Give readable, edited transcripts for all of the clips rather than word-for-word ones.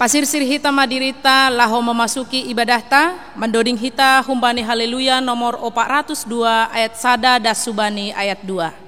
Pasirsir hita madirita laho memasuki ibadahta, mendoding hita humbani haleluya nomor 402 ayat sada das subani ayat 2.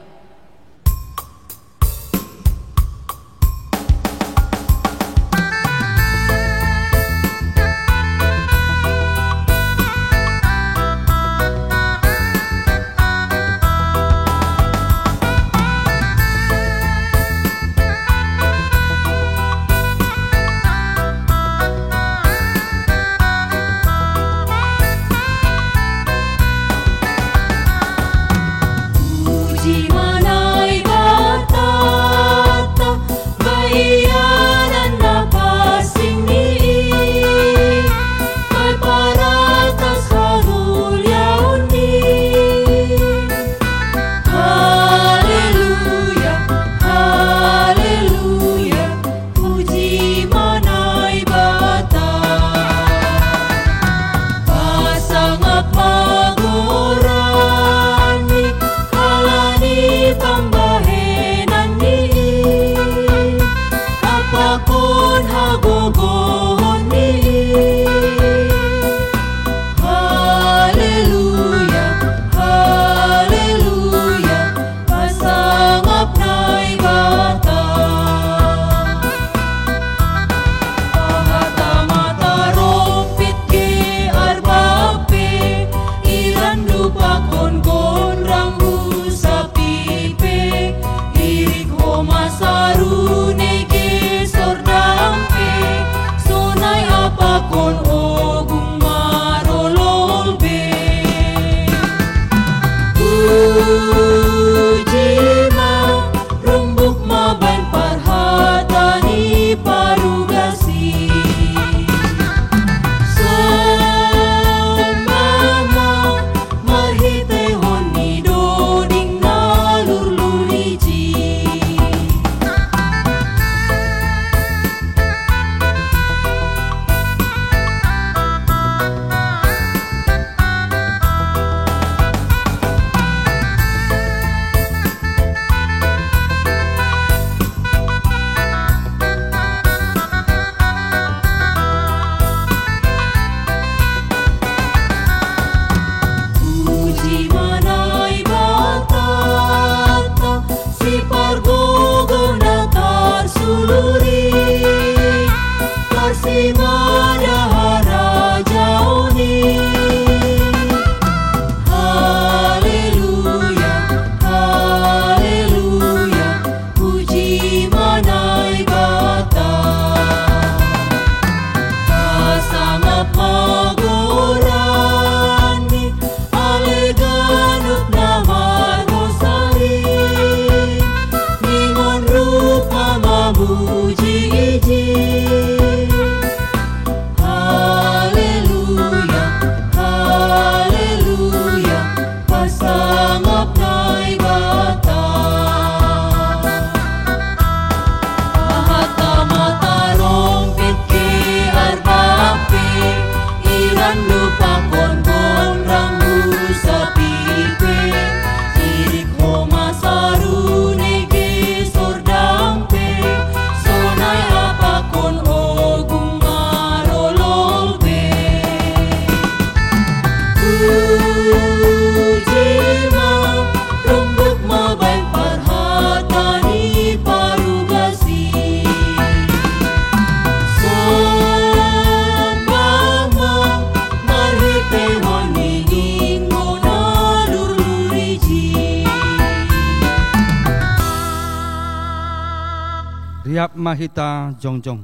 Riap mahita jongjong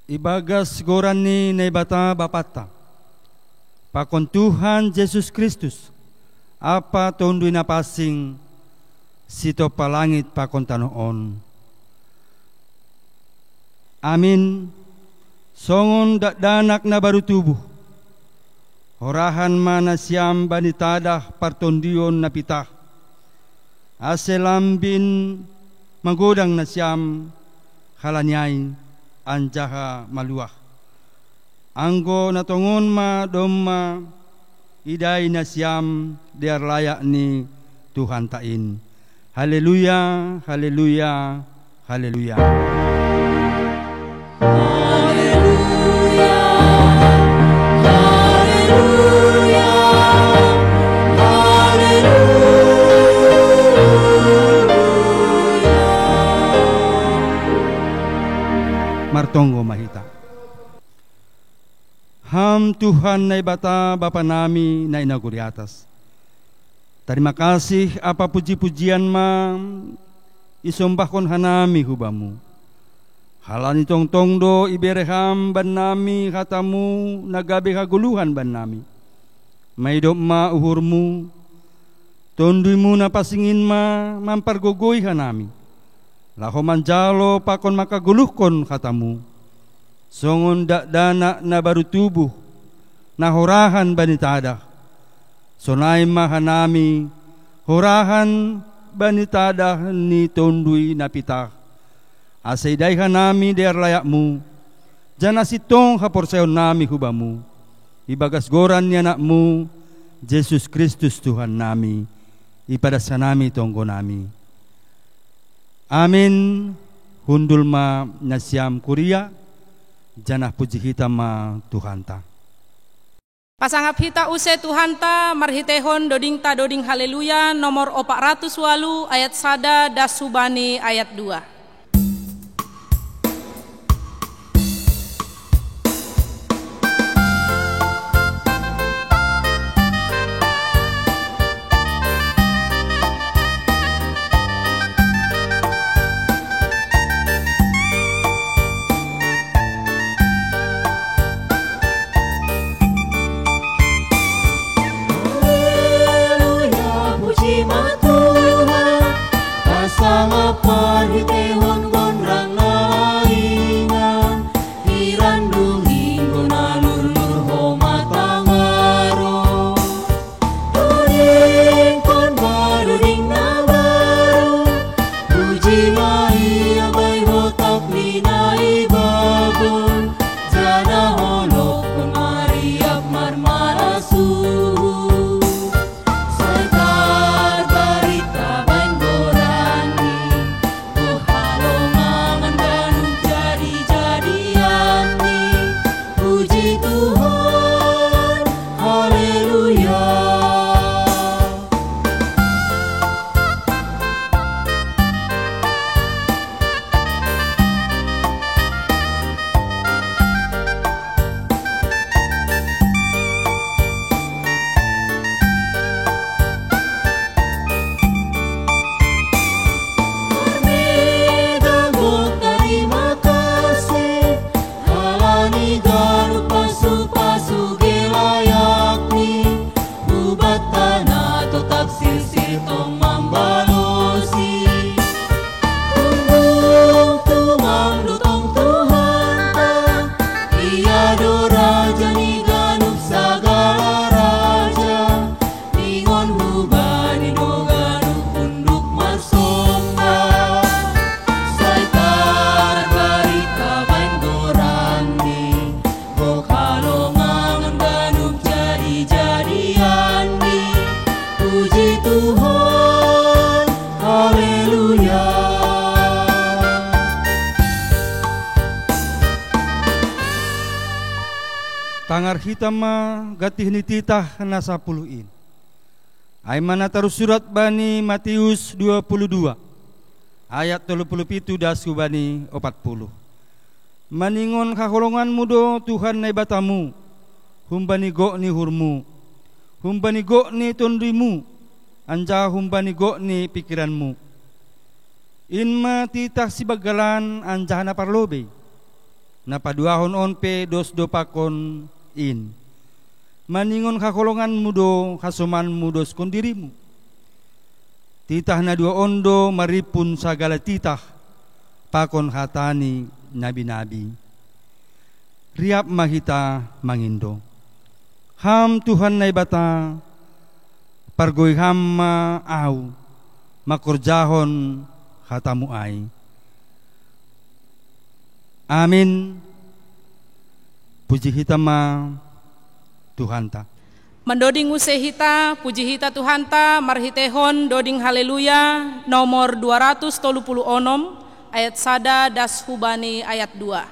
ibagas gorani nebata bapata pakon Tuhan Yesus Kristus apa tundui napasing sito palangit pakon tanoon. Amin. Songon danak na baru tubuh horahan mana siam banitadah partondion na pitah aselambin manggodang na siyam halanyay anjaha maluah. Anggo natongon ma domma iday na siyam diar layak ni Tuhan tain. Haleluya, haleluya, haleluya. martonggo mahita. Ham Tuhan na ibata Bapa nami na inago di atas. Terima kasih apa puji-pujian ma isombahkon hanami hubamu. Halani tong do ibereham ban nami katamu nagabe kaguluhan ban nami. Maidop ma uhurmu, tonduimu na pasingin ma mampargogoy hanami. Laho manjalo pakon makaguluhkon katamu. Songon dana na baru tubuh na horahan banitada. Sonay mahanami horahan banitada ni tondui na pitah. Asay hanami der layakmu. Jana sitong haporsayon nami hubamu. Ibagas goran ni anakmu Jesus Kristus Tuhan nami. Ipadasa nami tonggo nami. Amin. Hundul ma nasyam kuria. Janah puji hita ma Tuhanta. Pasangap hita use Tuhanta marhitehon doding ta doding haleluya nomor 408 ayat sada das subani ayat 2. Parhitehon gondrang naingan hirandung inggo nalur-lur homa tangaro doding kon badoding na baru puji mai abai hotak lina ibabon jana holok kon mariap marmarasu saitar barita bain gorani halongan ganung jadi-jadian nih puji Tuhan haleluya. Terima kasih halani garuk pasu-pasu gelayak nih bubat tanah to taksir sirtong mambalosi tunggung tumang dutong Tuhan ta iya do raja ni ganup sagala raja ningon hubani do ganup unduk marsongga saitar barita bain gorani bok halongan ganup jadi-jadian nih puji Tuhan haleluya. Tangar hitam ma gatih ni titah na 10 in. Ay mana terus surat bani Matius 22 ayat 37 dasu bani 40. Maningon kaholongan mudo Tuhan na ibatamu humbani go ni hurmu humbani go ni tondrimu anja humbani go ni pikiranmu. Inma titah si bagalan anja na parlobe na paduahon onpe dos do pakon in. Maningon kakolongan mudo kasuman mudos kondirimu. Titah na dua ondo maripun sagala titah pakon hatani nabi-nabi. Riap mahita mangindo. Ham Tuhan na ibata pargoy ham ma au makurjahon hatamu ay. Amin. Puji hita ma Tuhanta. Mendoding use hita, puji hita Tuhanta, marhitehon doding haleluya nomor 236 ayat sada das hubani ayat 2.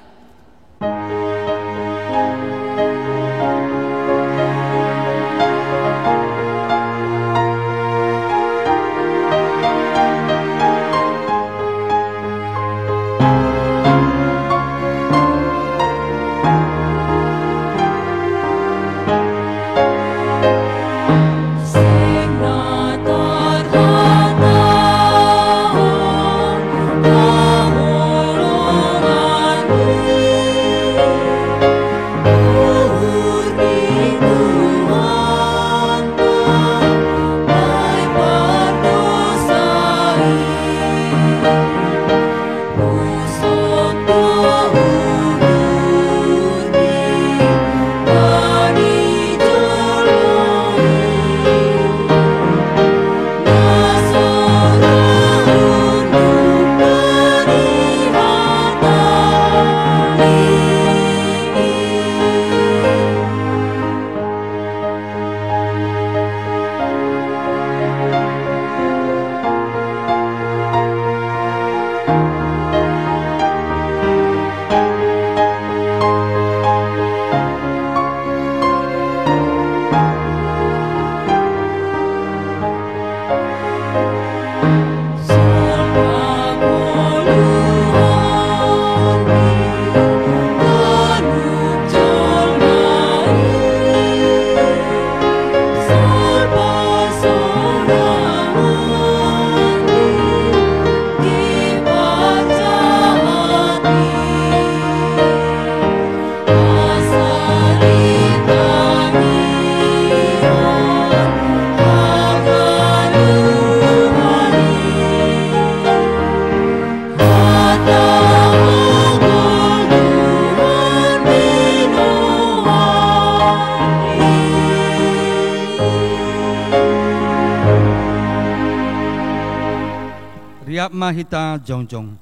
mahita jongjong.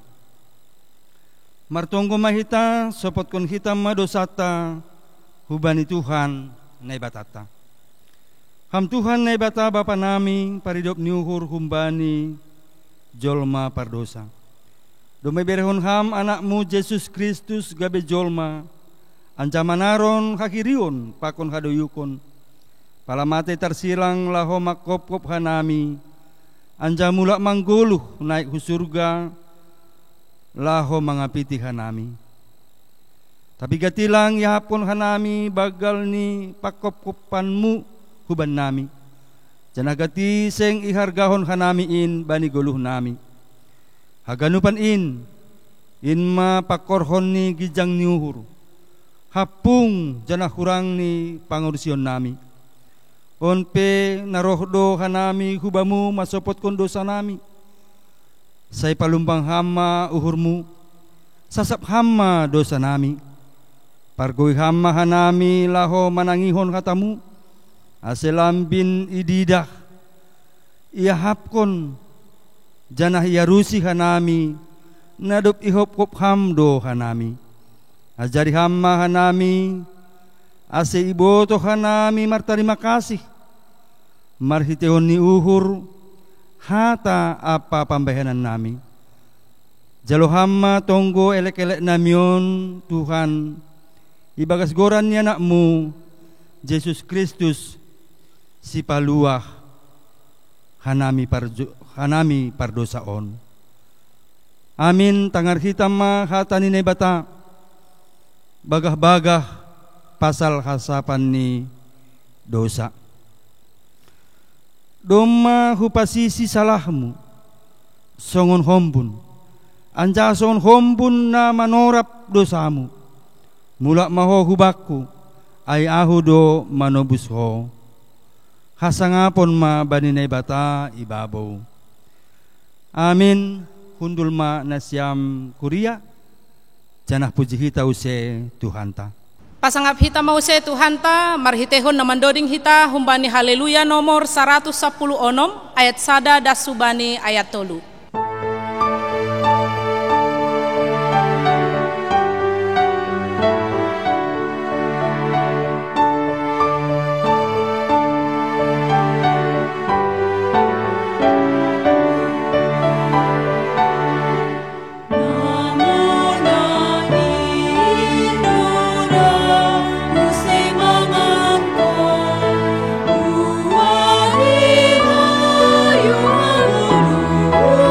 Martonggo mahita sopotkon hita madosata hubani Tuhan nai batata. Ham Tuhan nai bata Bapa nami paridop niuhur humbani jolma pardosa. Domai berehon ham anakmu Yesus Kristus gabe jolma anjamanaron hakirion pakon hadoyukon. Palamate tersilang laho makop-kop hanami anjamulak mangguluh naik husurga laho mangapiti hanami. Tapi gatilang yahapon hanami bagal ni pakop-kopanmu huban nami. Janagati seng ihargahon hanami in bani guluh nami. Haganupan in ma pakorhon ni gijang niuhur. Hapung janah kurang ni pangursion nami. Onpe narohdo hanami hubamu masopot kondosa nami. Say palumbang hama uhurmu, sasap hama dosa nami. Pargoy hama hanami laho manangihon katamu. Aselambin ididah iahapkon janah iarusi hanami nadop ihop kop hamdo hanami. Ajari hama hanami ase iboto hanami martarima kasih. Marhiteon ni uhur hata apa pambahanan nami. Jalo hama tonggo elek-elek namion Tuhan ibagas goran ni anakmu Yesus Kristus si paluah hanami pardosaon. Amin. Tangar hitam ma hata ni bata bagah-bagah pasal hasapan ni dosa. Doma hupasisi salahmu songon hombun anja songon hombun na manorap dosamu mulak maho hubakku ay ahu do manobus ho hasangapon ma baninay bata ibabaw. Amin. Hundul ma nasyam kuria janah puji hita use Tuhanta. Pasangap hita mause Tuhanta marhitehon namandoding hita humbani haleluya nomor 110 ayat sada das subani ayat 3. Oh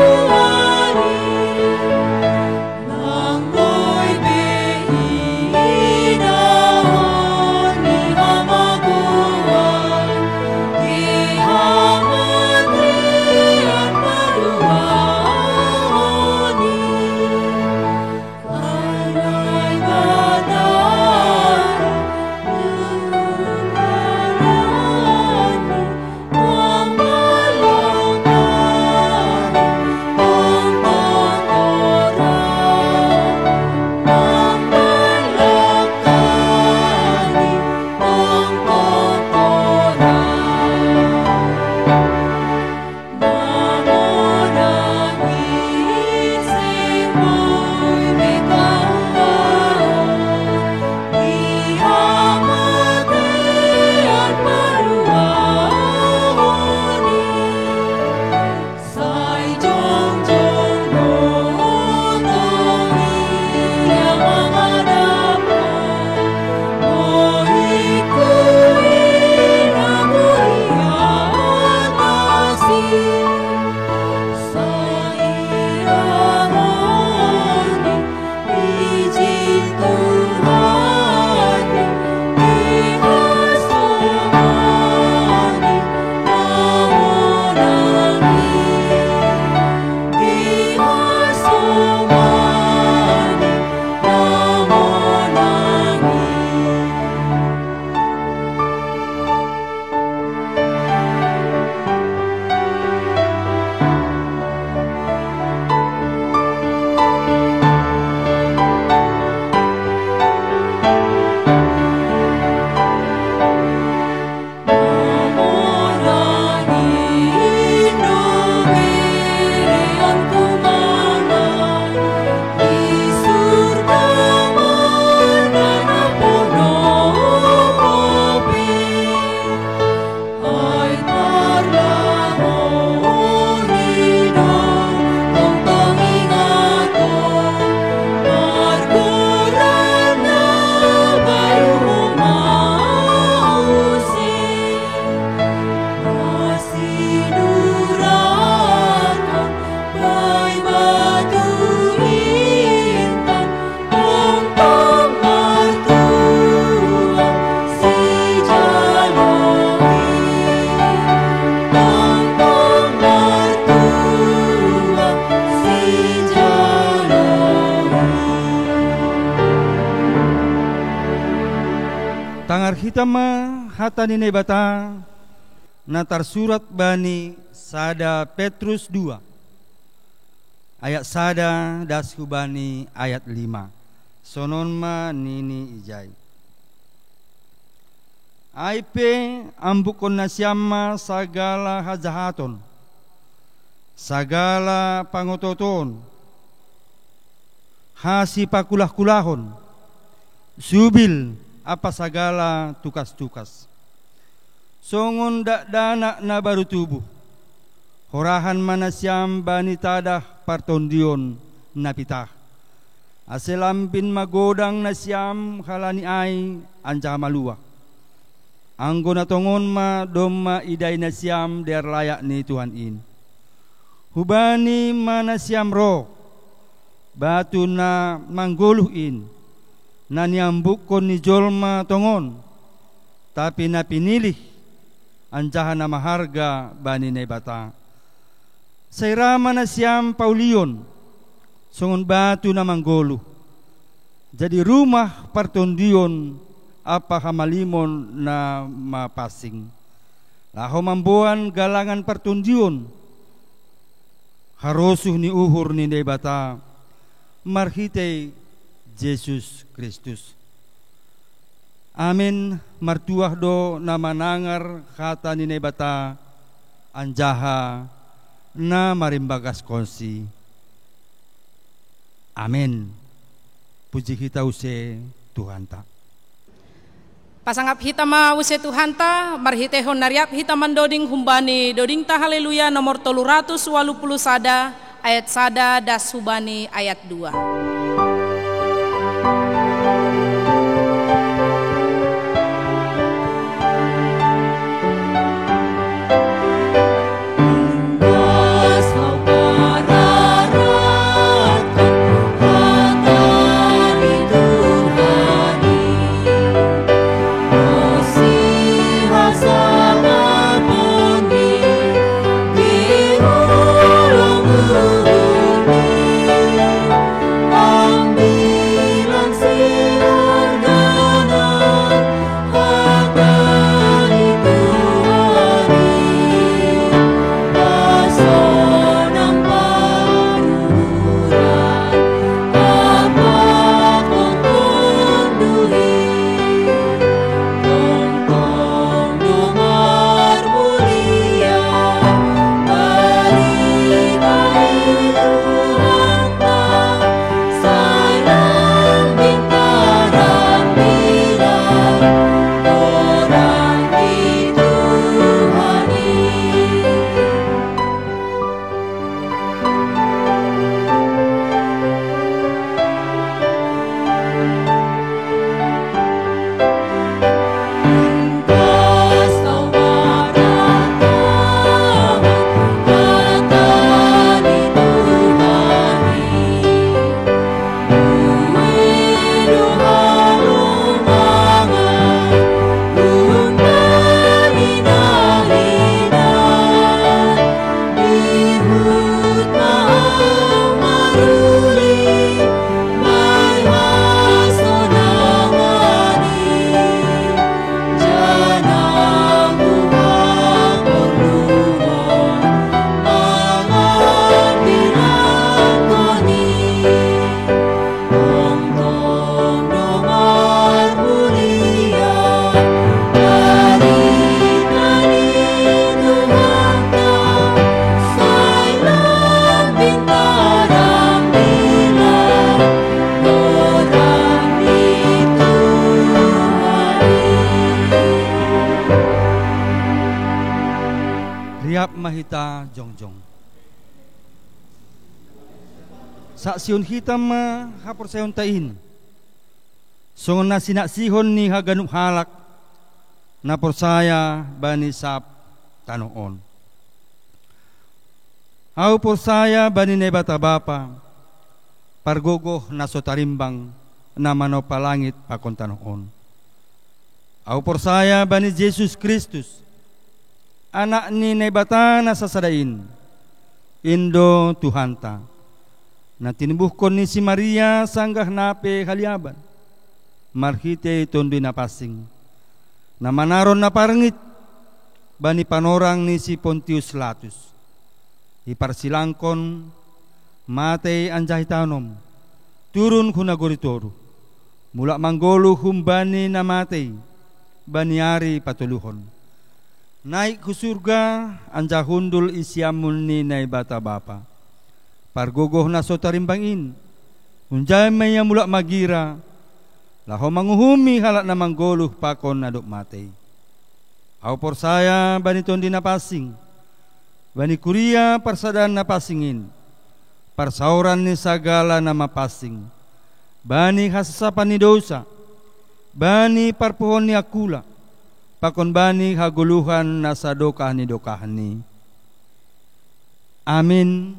Tangar hitam hatani nebata natar surat bani sada Petrus 2 ayat sada das hubani ayat 5 sonon ma nini ijai aipe ambukon nasyama sagala hajahaton sagala pangototon hasi pakulah-kulahon subil apa sagala tukas-tukas songon dak danak na baru tubuh horahan manasyam bani tadah partondion napitah aselampin magodang nasyam halani ai anja malua anggona tongon ma domma idai nasyam der layak ni Tuhan in hubani manasyam roh batu na manggoluh in na niambuk kon ni jolma tongon tapi na pinilih anjahan na maharga bani nebata sairama na siyam paulion songon batu na manggoluh jadi rumah partondion apa hamalimon na mapasing laho mambuan galangan partondion harosuh ni uhur ni nebata marhite Yesus Kristus. Amin. Martuah do nama nangar kata ni nebata anjaha na marimbagas konsi. Amin. Puji kita use Tuhan ta. Pasangap hitama use Tuhan ta marhitehon nariap hitaman doding humbani doding ta haleluya nomor 380 sada ayat sada das hubani ayat 2. Mahita jongjong saksiun hitam hapor sayon tain songon nasinak sihon ni haganup halak napor saya bani sap tanoon hau por saya bani nebata bapa pargogoh nasotarimbang na manopalangit pakon tanoon hau por saya bani Yesus Kristus anak ni nebata na sasadain indo Tuhanta na tinibuhkon ni si Maria sanggah nape haliaban marhite tondo na pasing Nama naron na parengit bani panorang ni si Pontius Latus. Iparsilangkon matei anjahitanom turun kunagoritoru. Mula manggolu humbani na matei baniari patuluhon. Naik ke surga anjahundul isyamun ni nai bata bapa. Pargogoh na sotarimbangin. Unjay maya mulak magira. Laho manguhumi halak na manggoluh pakon naduk matei. Au por saya bani tondi na pasing. Bani kuria parsadan na pasingin. Parsauran ni sagala nama pasing. Bani hasasapan ni dosa. Bani parpohon ni akula. Pakon bani haguluhan na sadokah ni dokahan ni. Amin.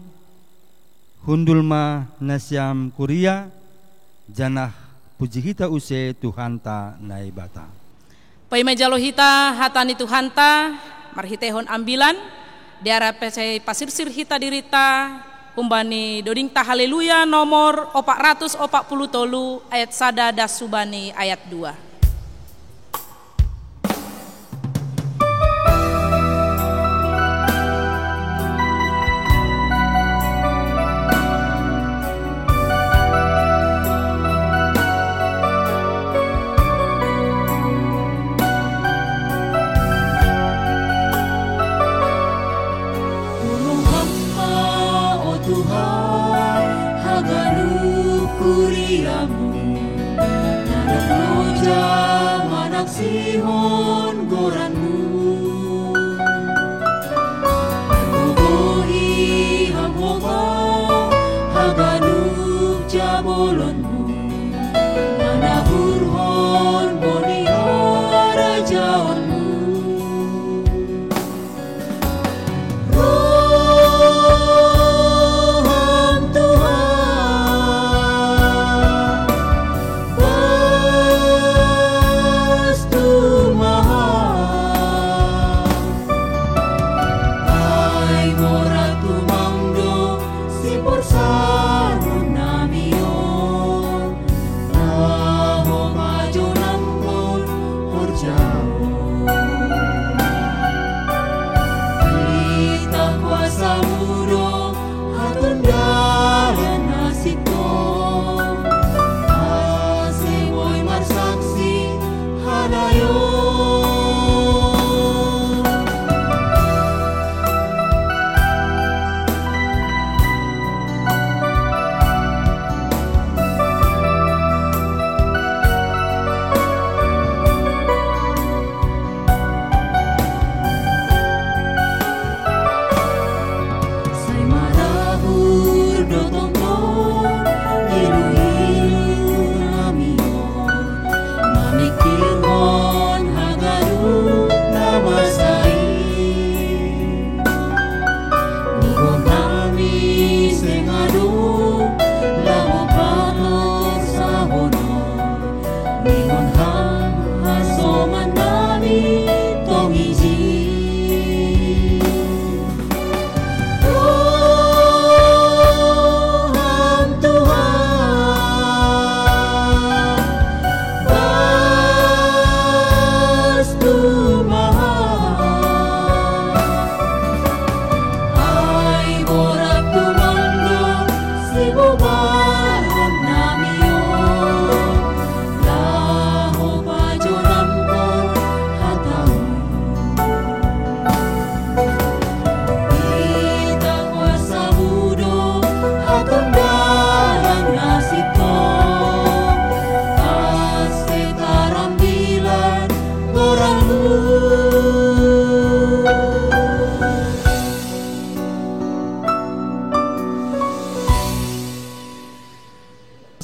Hundul ma nasyam kuria. Janah puji hita use Tuhanta naibata. Pai majalo hita hatani Tuhanta marhitehon ambilan diara pesai pasirsir hita dirita kumbani doding ta haleluya nomor 440 ayat sada das subani ayat 2. Sihon goranmu Bobohi haboba haganuk jabolonmu Manahurhon bonihara jaonmu Roham Tuhan Pastu Ay moratu mangdo si porsano namion Naho majo nampon horjao Kita kuasa mudo hatun dalan nasito Asemoy marsaksi halayo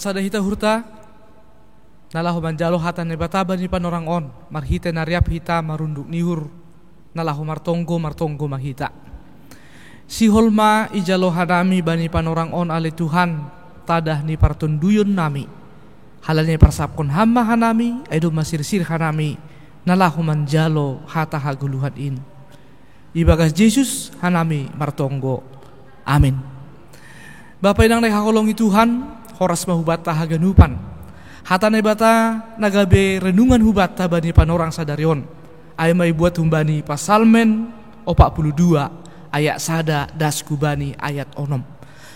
Sada hita hurta nalahu manjalo hatan ne bataba ni panorang on marhite nariap hita marunduk nihur nalahu martonggo mahita si holma ijalo hadami bani panorang on ale Tuhan tadah ni partunduyun nami halane persapkon hamma hanami edo masirsir hanami nalahu manjalo hata haguluhan in ibagas Yesus hanami martonggo amin. Bapak idang hakolongi Tuhan horas mahubat tahaganupan Hatane bata nagabe renungan hubat tabani panorang sadarion. Ay may buat humbani pasalmen 42 ayat sada das kubani ayat 6.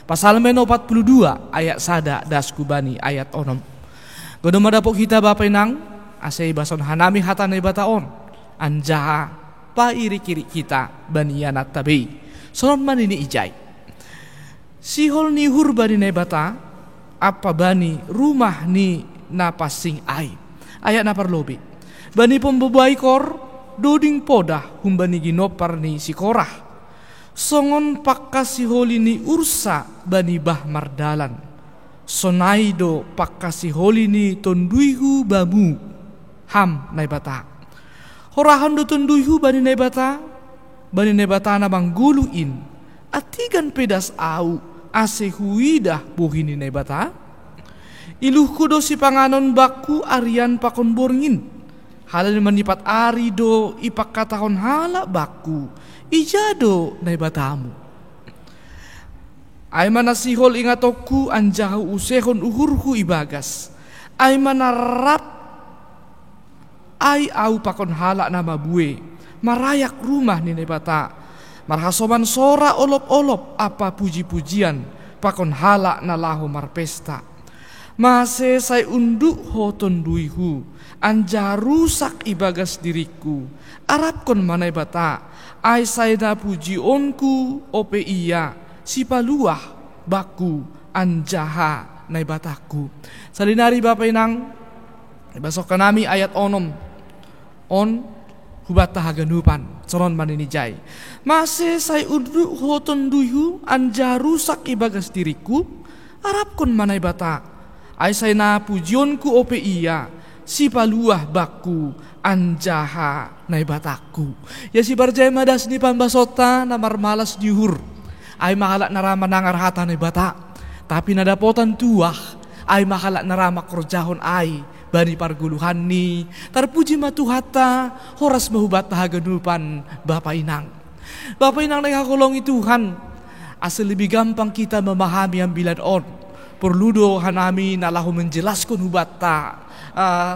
Pasalmen 42 ayat sada das kubani ayat 6. Godo madapok kita Bapak Inang asay bason hanami hatane bataon anjaha pairi-kiri kita banianat tabi. Sonon man ini ijay. Sihol ni hurbani ne bata apa bani rumah ni napasing ay. Ayat na parlobi. Bani pembebai kor doding podah humbani ginopar ni si korah. Songon pakasi holi ni ursa bani bah mardalan. Sonaido pakasi holi ni tonduihu bamu ham nai bata. Horahan do tonduihu bani nai bata. Bani nai bata na bangguluin. Atigan pedas au ase huidah buhini nai bata. Iluh kudo si panganon baku arian pakon borngin. Halal manipat ari do ipak katahon hala baku. Ijado nai batamu. Ay manasihol ingatoku anjahu usehon uhurku ibagas. Ay manarap ay au pakon hala nama bue. Marayak rumah ni nai bata. Marhasoman sora olop-olop apa puji-pujian pakon hala na lahu marpesta. Mase say unduk hoton duihu anja rusak ibagas diriku. Arab kon manay bata ay say na puji onku ope iya si paluah baku anjaha nay bataku. Salinari Bapak Inang ibasok kanami ayat onom on hubat tahaganupan soron maninijay. Mase say unduk hoton duihu anja rusak ibagas diriku. Arab kon manay bata ay say na pujionku ope iya si paluah baku anjaha nay bataku. Ya si barjay madas ni pambasota na marmalas dihur ay mahalak narama nangar hata nay bata. Tapi nadapotan tuah ay mahalak narama korjahon ay bani parguluhan ni tarpuji matuhata horas mahubat tahaganupan Bapak Inang. Bapak Inang nakakolongi Tuhan asal lebih gampang kita memahami ambilan on. Perludo hanami nalahu menjelaskan hubata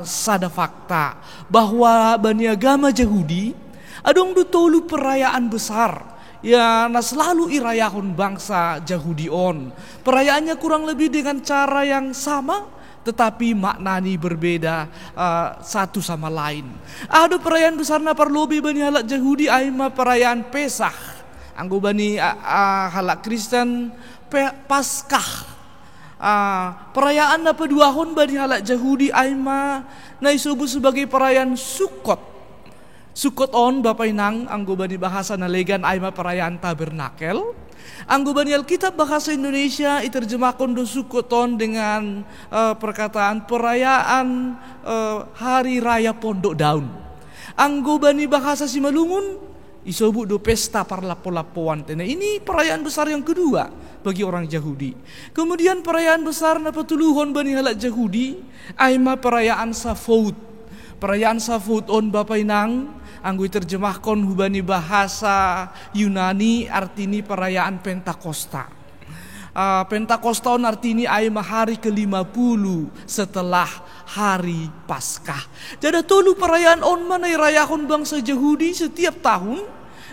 sada fakta bahwa bani agama Yahudi adong dutolu perayaan besar ya na selalu irayahon bangsa Yahudi on. Perayaannya kurang lebih dengan cara yang sama tetapi maknani berbeda satu sama lain. Ada perayaan besar na parlobi bani halak Yahudi aima perayaan Pesah. Anggo bani halak Kristen Paskah. Perayaan na paduahon bani halak Yahudi aima na isubu sebagai perayaan Sukot. Sukot on Bapak Inang anggo bani bahasa na legan aima perayaan Tabernakel. Anggo bani Alkitab bahasa Indonesia iterjemahkan do Sukot on dengan perkataan perayaan Hari Raya Pondok Daun. Anggo bani bahasa Simalungun isobu do pesta parlapo-lapoan. Ini perayaan besar yang kedua bagi orang Yahudi. Kemudian perayaan besar na patuluhon bani halak Yahudi aima perayaan Shavuot. Perayaan Shavuot on Bapak Inang anggo terjemahkan hubani bahasa Yunani artini perayaan Pentakosta. Pentakosta on artini aima hari ke-50 setelah hari Paskah. Jadi tolu perayaan on mana irayahon bangsa Yahudi setiap tahun.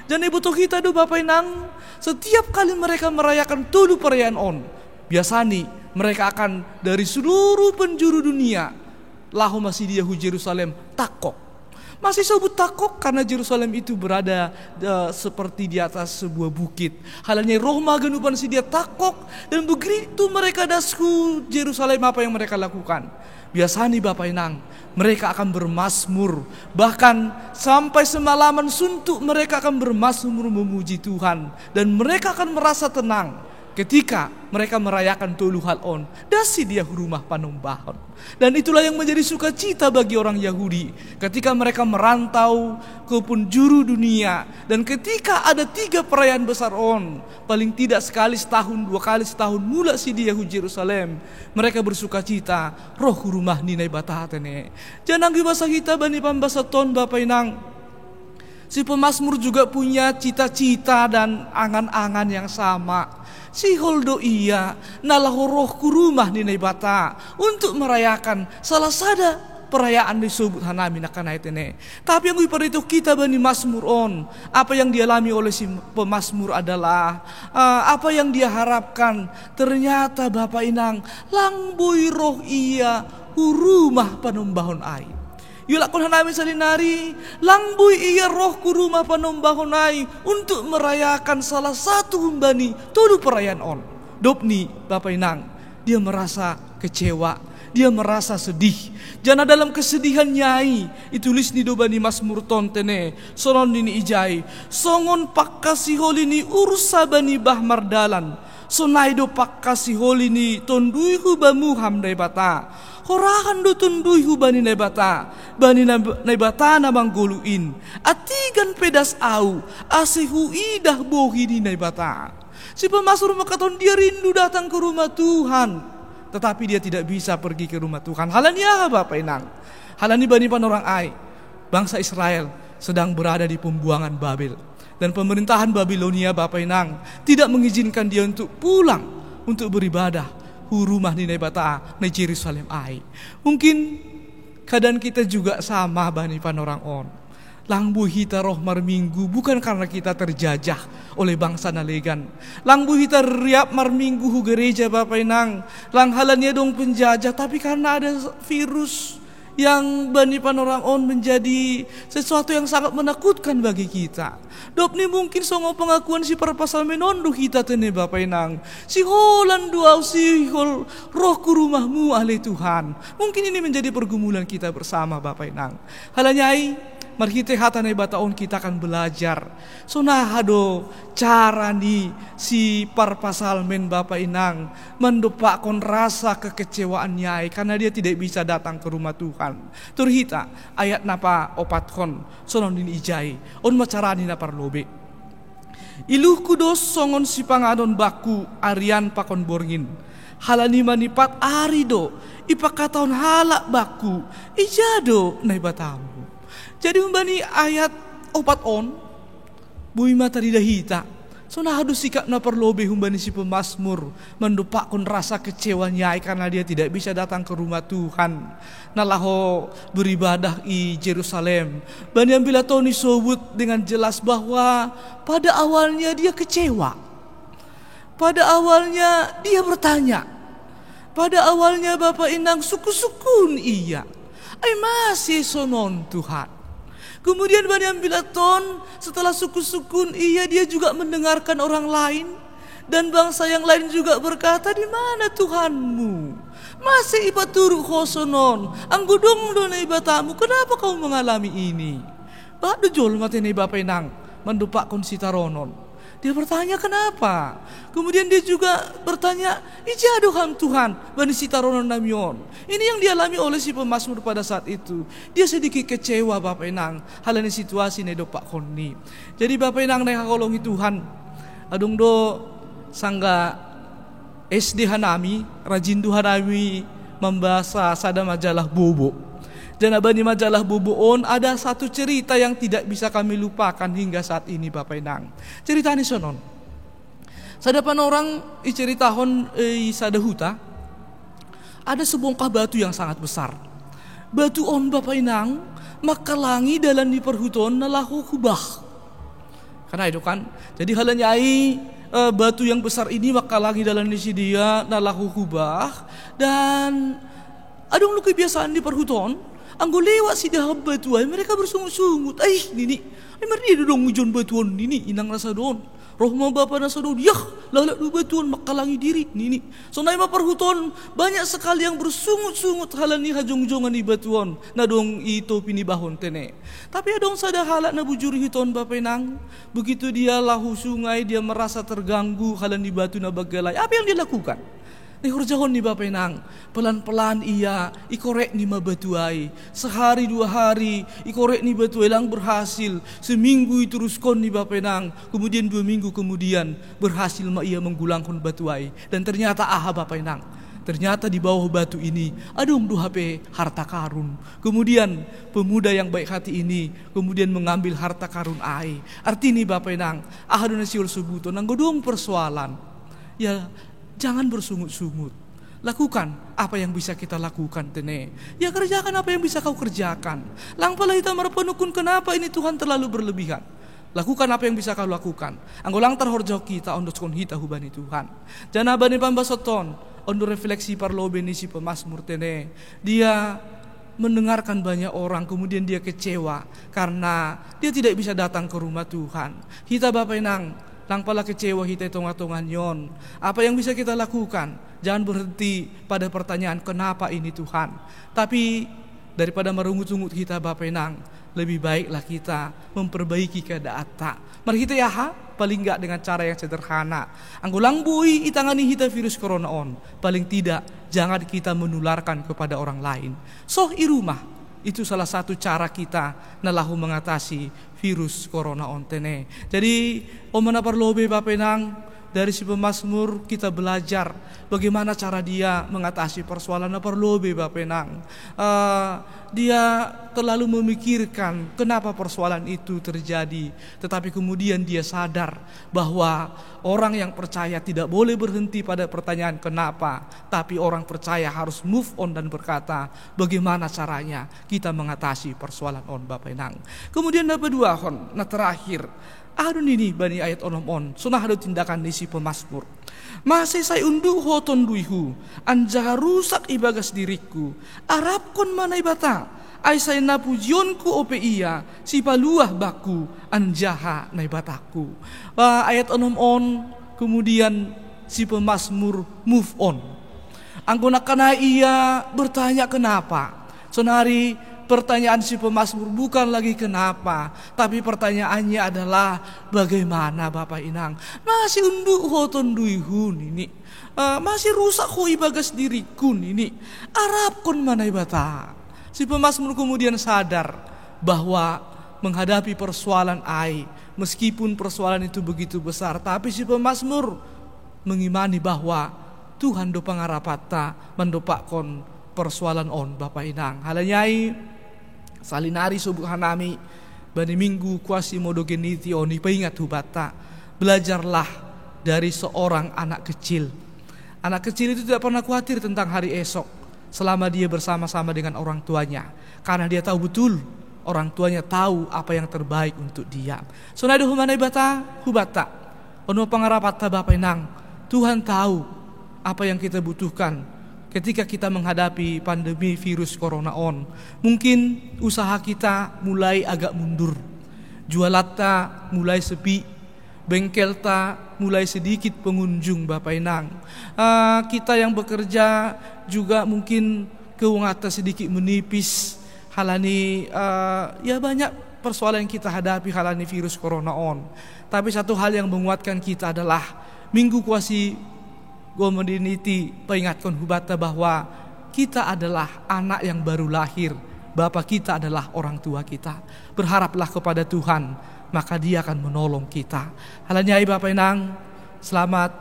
Dan ibu toh kita do Bapak Inang setiap kali mereka merayakan tolu perayaan on biasanya mereka akan dari seluruh penjuru dunia lahu masih di Yerusalem takok. Masih sebut takok karena Yerusalem itu berada seperti di atas sebuah bukit. Halnya Roma genupan si dia takok dan begitu mereka dasku Yerusalem apa yang mereka lakukan. Biasanya Bapak Inang mereka akan bermazmur. Bahkan sampai semalaman suntuk mereka akan bermazmur memuji Tuhan. Dan mereka akan merasa tenang ketika mereka merayakan tolu hal on. Dasi dia rumah panumbahon. Dan itulah yang menjadi sukacita bagi orang Yahudi ketika mereka merantau ke penjuru dunia. Dan ketika ada 3 perayaan besar on, paling tidak sekali setahun, 2 kali setahun mula si dia Yerusalem, mereka bersukacita roh rumah ninai batahatene. Jangan bahasa kita bani pambasa ton Bapak Inang Si pemazmur juga punya cita-cita dan angan-angan yang sama. Si holdo iya nalahu roh ku rumah ni bata untuk merayakan salah sada perayaan disebut hanami nakana itene. Tapi yang itu kita bani mazmur on, apa yang dialami oleh si pemazmur adalah apa yang dia harapkan. Ternyata Bapak Inang langbui roh iya rumah panumbahon ai. Yulakon hanami salinari langbui iya roh ku rumah panumbahon ai untuk merayakan salah satu humbani tuduh perayaan on. Dopni Bapak Inang, dia merasa kecewa, dia merasa sedih. Jana dalam kesedihan nyai itulis ni dobani mazmur tontene sonon dini ijai songon pakkasi holini ursa bani bahmardalan sonaido pakkasi holini tondui hubamu hamdai bata horahan do tondui hubani nebata bani nebata na manggoluin atigan pedas au asehu idah bohi di nebata. Si pemazmur mengatakan dia rindu datang ke rumah Tuhan, tetapi dia tidak bisa pergi ke rumah Tuhan. Halanya apa Bapak Inang? Halani bani panorang ai, bangsa Israel sedang berada di pembuangan Babel. Dan pemerintahan Babilonia Bapak Inang tidak mengizinkan dia untuk pulang untuk beribadah rumah di nebata di Yerusalem ai. Mungkin keadaan kita juga sama bani panorang on. Langbu hita roh marminggu bukan karena kita terjajah oleh bangsa nalegan. Langbu hita riap marminggu hu gereja Bapak Inang. Langhalannya dong penjajah, tapi karena ada virus yang bani panorang on menjadi sesuatu yang sangat menakutkan bagi kita. Dopni mungkin songo pengakuan si perpasal menondu kita tene Bapak Inang. Si holan duau si hol roh ku rumahmu ahli Tuhan. Mungkin ini menjadi pergumulan kita bersama Bapak Inang. Halanyai marhite hatane bataon kita akan belajar sonahado cara ni si parpasal men Bapak Inang mendupakkan rasa kekecewaan nyai karena dia tidak bisa datang ke rumah Tuhan. Turhita ayat napa opatkon sonon din ijai on macarani na parlobe. Iluh kudos songon si pangadon baku arian pakon borngin. Halani manipat arido ipakaton halak baku ijado nai batamu. Jadi umbani ayat opat on bui mata didahita sonahadu sikap na perlobe umbani si pemazmur mendupakkan rasa kecewanya karena dia tidak bisa datang ke rumah Tuhan nalaho beribadah di Yerusalem. Bani ambila toni sobut dengan jelas bahwa pada awalnya dia kecewa, pada awalnya dia bertanya, pada awalnya Bapak Inang suku-sukun iya ay masih sonon Tuhan. Kemudian bani ambilaton setelah suku-sukun iya dia juga mendengarkan orang lain dan bangsa yang lain juga berkata, di mana Tuhanmu? Masih ibaturu khosonon anggudong do na ibatamu, kenapa kau mengalami ini? Bado jol matene Bapak Inang mendupakkan si taronon. Dia bertanya kenapa? Kemudian dia juga bertanya, ijadoham Tuhan bani si taronon namion. Ini yang dialami oleh si pemazmur pada saat itu. Dia sedikit kecewa Bapak Inang halani situasi ne dopak konni. Jadi Bapak Inang ne hakolongi Tuhan. Adung do sangga SD hanami rajin do hanami membaca sada majalah Bobo. Dan abani majalah Boboon ada satu cerita yang tidak bisa kami lupakan hingga saat ini Bapak Inang. Cerita ini sonon. Sadapan orang iceritahon sada huta ada sebongkah batu yang sangat besar. Batu on Bapak Inang makalangi dalam di perhuton nalahu kubah. Karena itu kan. Jadi halanyai batu yang besar ini makalangi dalam di dia nalahu kubah dan adung lu kebiasaan di perhuton. Anggo lewat si dahab batuan mereka bersungut-sungut. Nini, merdi dong ujon batuan nini inang rasa don. Rohma bapa nasa don. Yah, lalak du batuan makalangi diri nini. So naima perhuton banyak sekali yang bersungut-sungut halani hajong-jongan di batuan. Nadong ito pinibahon tene. Tapi adong sada halak na bujuri hiton Bapak Inang. Begitu dia lahu sungai dia merasa terganggu halani batu na bagalay. Apa yang dia lakukan? Ni hurjahon ni Bapak Inang, pelan-pelan ia ikorek ni mabatuai. Sehari dua hari ikorek ni batuai lang berhasil. Seminggu teruskan ni Bapak Inang. Kemudian 2 minggu kemudian berhasil ia menggulangkan batuai. Dan ternyata Bapak Inang Ternyata di bawah batu ini ada HP harta karun. Kemudian pemuda yang baik hati ini kemudian mengambil harta karun ai. Artinya Bapak Inang, ahaduna siul subuto nang godong persoalan. Ya, jangan bersungut-sungut. Lakukan apa yang bisa kita lakukan tene. Ya, kerjakan apa yang bisa kau kerjakan. Langpalah kita merpenukun kenapa ini Tuhan terlalu berlebihan. Lakukan apa yang bisa kau lakukan. Anggolang terhorjau kita ondo skon hita hubani Tuhan. Jana bani pambasoton ondo refleksi parlobe ni si pemasmur tene. Dia mendengarkan banyak orang kemudian dia kecewa karena dia tidak bisa datang ke rumah Tuhan. Hita Bapak Inang, langpala kecewa hita tonga-tongan yon. Apa yang bisa kita lakukan? Jangan berhenti pada pertanyaan kenapa ini Tuhan. Tapi daripada merungut-ungut kita Bapak Inang, lebih baiklah kita memperbaiki keadaan tak. Mari kita paling enggak dengan cara yang sederhana. Anggulang bui itangani hita virus corona on. Paling tidak jangan kita menularkan kepada orang lain. So i rumah itu salah satu cara kita nalahu mengatasi virus corona on tene. Jadi omana parlobe Bapak Inang, dari si pemazmur kita belajar bagaimana cara dia mengatasi persoalan parlobe Bapak Inang. Dia terlalu memikirkan kenapa persoalan itu terjadi, tetapi kemudian dia sadar bahwa orang yang percaya tidak boleh berhenti pada pertanyaan kenapa, tapi orang percaya harus move on dan berkata bagaimana caranya kita mengatasi persoalan on Bapak Inang. Kemudian dapat dua hon, nah terakhir adun ini bani ayat onom on, sunah ada tindakan isi pemazmur. Masih saya unduh hoton duihu, anjaha rusak ibagas diriku. Arab kon mana ibata, ay saya napujionku ope iya, si paluah baku, anjaha naibataku. Ayat onom on, kemudian si pemazmur move on. Anggona kana ia bertanya kenapa. Sonari pertanyaan si pemazmur bukan lagi kenapa, tapi pertanyaannya adalah bagaimana Bapak Inang. Masih unduk hoton duihun ini, masih rusak hoi bagas dirikun ini. Arab kon mana ibata. Si pemazmur kemudian sadar bahwa menghadapi persoalan ai, meskipun persoalan itu begitu besar, tapi si pemazmur mengimani bahwa Tuhan do pangarapata mendopakon persoalan on Bapak Inang. Halanyai salinari subuh hanami bani minggu kuasi modogeniti oni peingat hubata. Belajarlah dari seorang anak kecil. Anak kecil itu tidak pernah khawatir tentang hari esok selama dia bersama-sama dengan orang tuanya, karena dia tahu betul orang tuanya tahu apa yang terbaik untuk dia. Sonado humana ibata hubata ono pangarapata Bapak Inang. Tuhan tahu apa yang kita butuhkan ketika kita menghadapi pandemi virus corona on. Mungkin usaha kita mulai agak mundur, jualata mulai sepi, bengkelta mulai sedikit pengunjung Bapak Inang. Kita yang bekerja juga mungkin keuangan sedikit menipis. Halani ya banyak persoalan yang kita hadapi halani virus corona on. Tapi satu hal yang menguatkan kita adalah minggu kuasi Gomodiniti peringatkan hubata bahwa kita adalah anak yang baru lahir. Bapak kita adalah orang tua kita. Berharaplah kepada Tuhan, maka Dia akan menolong kita. Halanyai Bapak Inang, selamat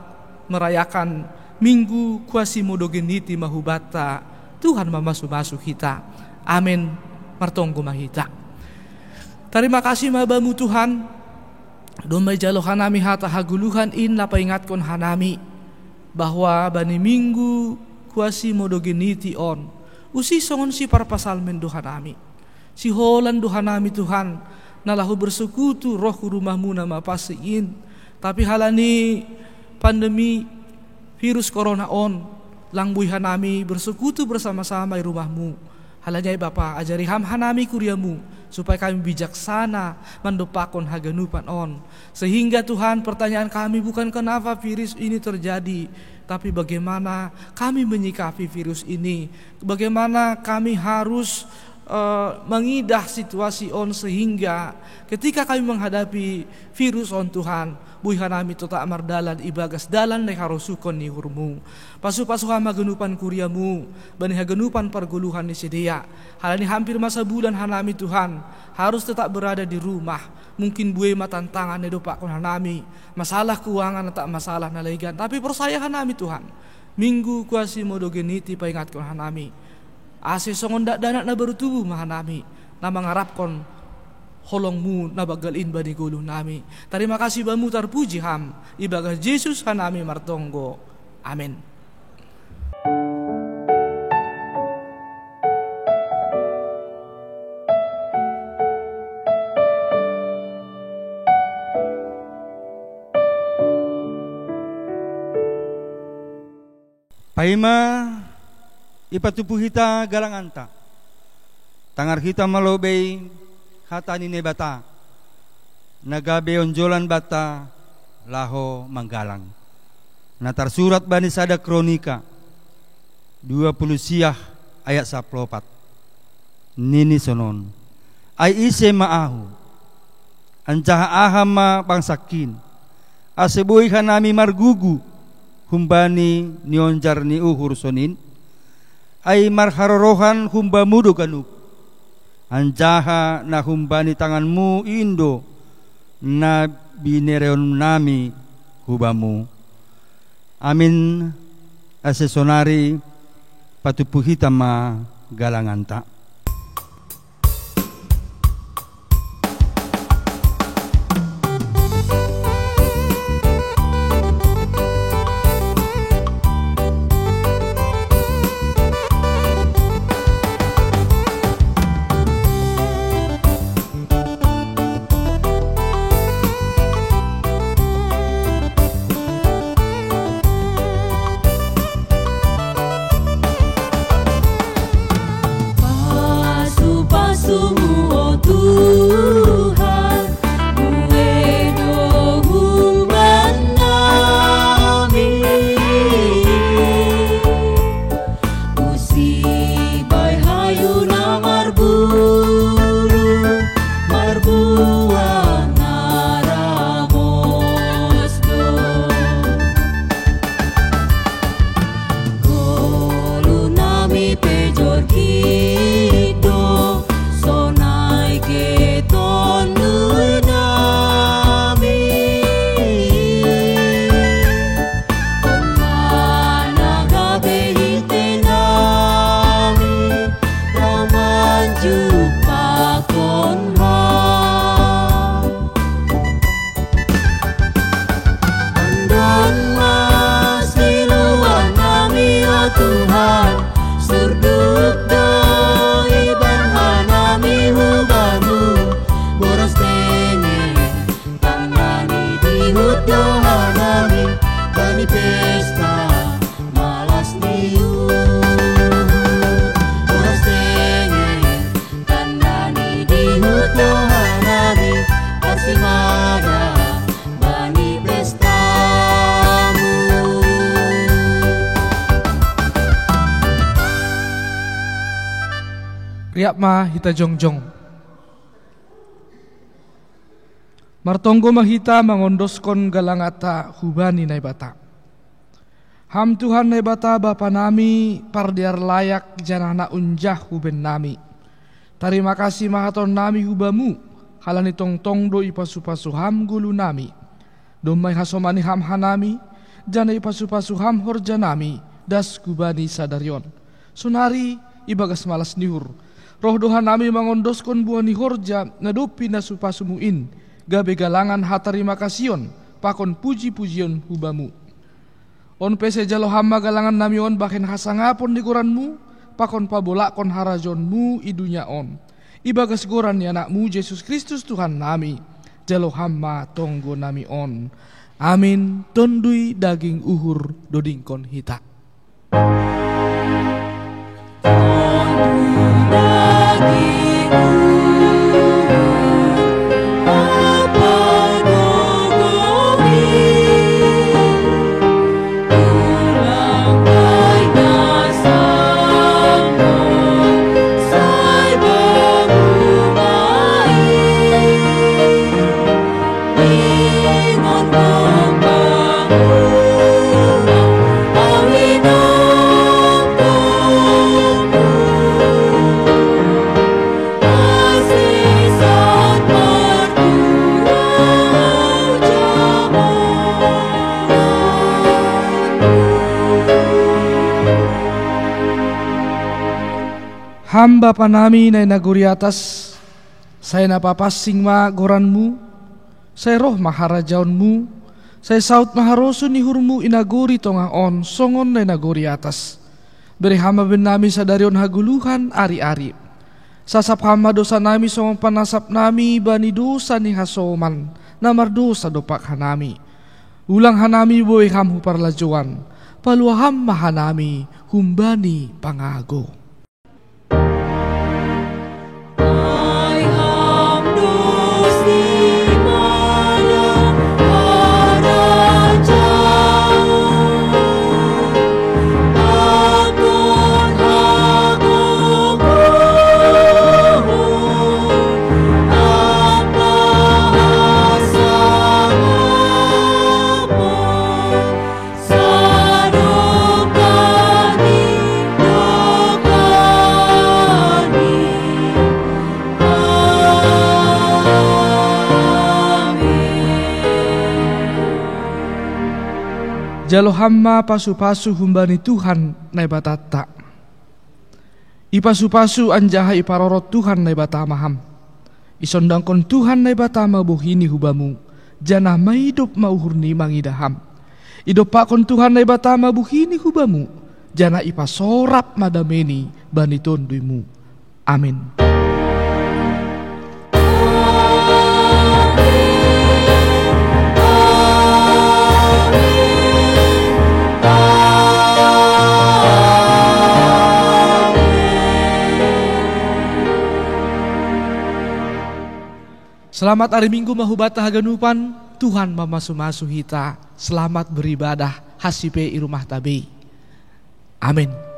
merayakan minggu kuasi modogeniti mahubata. Tuhan mamasu-masu kita. Amin. Martonggo mahita. Terima kasih mabamu Tuhan. Domai jalo hanami hata haguluhan in lapa ingatkan hanami bahwa bani minggu kuasi modogeniti on usi songon si parpasalmen Tuhan nami si holan Tuhan nami Tuhan nalahu bersekutu roh ku rumahmu nama pasiin. Tapi halani pandemi virus corona on langbui hanami bersekutu bersama-sama di rumahmu. Halanyai Bapa ajari hanami kuriamu supaya kami bijaksana mendopakon haganupan on. Sehingga Tuhan pertanyaan kami bukan kenapa virus ini terjadi, tapi bagaimana kami menyikapi virus ini. Bagaimana kami harus mengidah situasi on sehingga ketika kami menghadapi virus on Tuhan buihanami tota amar dalan ibagas dalan ne harusukon ni hurmu pasu-pasu hama genupan kuriamu bani hagenupan perguluhan ni sedia. Halani hampir masa bulan hanami Tuhan harus tetap berada di rumah. Mungkin buai matantangan ne dopak kon hanami masalah keuangan tak masalah nalaigan, tapi percaya hanami Tuhan Minggu kuasi modogeniti paingatkan hanami. Ase songon dak danak na baru tubuh mahanami. Na mengharapkan holongmu na bagalin bani guluh nami. Terima kasih bamu terpuji ham. Ibaga Yesus hanami martonggo. Amin. Paima ipatupu hita galang anta. Tangar hita malobei hatani ne bata. Nagabe onjolan bata laho manggalang. Natar surat bani sada kronika 20 siah ayat 14. Nini sonon. Ai ise maahu. Ancaha ahama bangsakin. Asebui hanami margugu. Humbani nionjar ni uhur sonin ay marharorohan humba mudo ganuk anjaha na humbani tanganmu indo na binereon nami hubamu. Amin. Asesonari patupuhita ma galanganta. Riak ma hita jongjong. Martonggo mahita mangondoskon galangata hubani nai bata. Ham Tuhan nai bata bapa nami pardiar layak janana unjah huben nami. Terima kasih mahaton nami hubamu halani tong do ipasu-pasu ham gulu nami. Domai hasomani ham hanami jana ipasu-pasu ham horja nami das kubani sadarion. Sunari ibagas malas nihur. Roh doha nami mangondoskon buah ni horja nadupi nasupasumuin gabe galangan hatarima kasiyon pakon puji-pujion hubamu. On pese jalo hama galangan nami on baken hasangapon di goranmu pakon pabolakon harajonmu idunya on. Ibagas goran ni anakmu Yesus Kristus Tuhan nami jalo hama tonggo nami on. Amin. Tondui daging uhur dodingkon hita. hamba panami na naguri atas, saya napapasing ma goranmu, saya roh maharajaonmu, saya saut maharoso ni hurmu inaguri tongaon, songon na naguri atas. Beri hamba ben nami sadarion haguluhan ari-ari. Sasap hamba dosa nami songon panasap nami bani dosa ni hasoman, namar dosa dopak hanami. Ulang hanami boy hamhu parlajuan, paluaham mahanami humbani pangago. Jalo hamma pasu-pasu humbani Tuhan nai batata. Ipasu-pasu anjaha iparorot Tuhan nai batamaham. Isondangkon Tuhan nai batama buhini hubamu. Janah maidop mauhurni mangidaham. Idopakon Tuhan nai batama buhini hubamu. Janah ipasorap madameni bani tonduimu. Amin. Selamat hari Minggu mahubata haganupan, Tuhan mamasu-masu hita, selamat beribadah, hasipe irumah tabi. Amin.